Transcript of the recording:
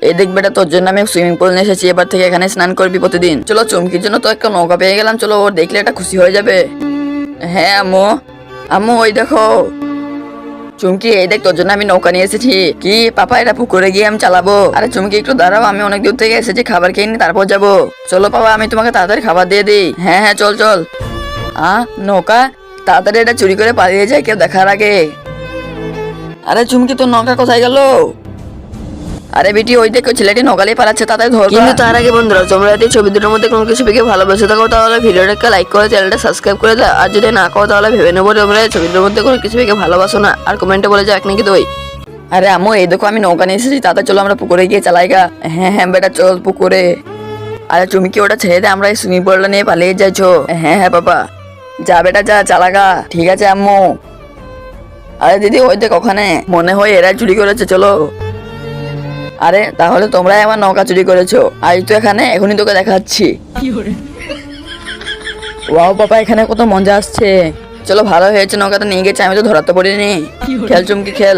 এই দেখ বেটা, তোর জন্য আমি সুইমিং পুল নিয়ে এসেছি, এবার থেকে এখানে স্নান করবি প্রতিদিন। চলো, চুমকির জন্য তো একটা নৌকা পেয়ে গেলাম, চলো ওর দেখলে এটা খুশি হয়ে যাবে। হ্যাঁ আম্মু, আম্মু ওই দেখো চুমকি, এই দেখ তোর জন্য আমি নৌকা নিয়ে এসেছি। কি পাপা, এটা পুকুরে গিয়ে আমি চালাবো? আরে চুমকি একটু দাঁড়াও, আমি অনেক দূর থেকে এসেছি, খাবার খেয়ে নি তারপর যাবো। চলো পাপা, আমি তোমাকে তাড়াতাড়ি খাবার দিয়ে দিই। হ্যাঁ হ্যাঁ, চল চল। নৌকা? তাড়াতাড়ি এটা চুরি করে পালিয়ে যায় কেউ দেখার আগে। আরে চুমকি, তোর নৌকা কোথায় গেল? আরে বেটি, ওই দেখো ছেলেটি নৌকা নিয়ে পালাচ্ছে, তাড়াতাড়ি ধর। কিন্তু তার আগে বন্ধুরা, তোমরা যদি ছবি দুটোর মধ্যে কোনো কিছু দেখে ভালোবেসে থাকো তাহলে ভিডিওটাকে লাইক করে চ্যানেলটা সাবস্ক্রাইব করে দাও। আর যদি না করো তাহলে ভেবে নেবো তোমরা ছবি দুটোর মধ্যে কোনো কিছু দেখে ভালোবাসো না, আর কমেন্টে বলে যাও এক নাকি দই। আরে আম্মু, এই দেখো আমি নৌকা নিয়ে এসেছি, তাড়াতাড়ি চলো আমরা পুকুরে গিয়ে চালাইগা। হ্যাঁ হ্যাঁ বেটা, চল পুকুরে। আরে চুমকি, ওটা ছেড়ে দে, আমরা এই সুইমিং পুলটা নিয়ে পালিয়ে যাইছো। হ্যাঁ হ্যাঁ বাবা, যা বেটা যা, চালাগা। ঠিক আছে আম্মু। আরে দিদি, ওই দেখ ওখানে মনে হয় এরা চুরি করেছে, চলো। আরে তাহলে তোমরাই আমার নৌকা চুরি করেছো? আজ তো এখানে, এখনই তোকে দেখাচ্ছি। ওয়াও বাবা, এখানে কত মজা আসছে। চলো, ভালো হয়েছে নৌকাটা নিয়ে গেছে, আমি তো ধরাতে পারিনি। খেল চুমকি খেল।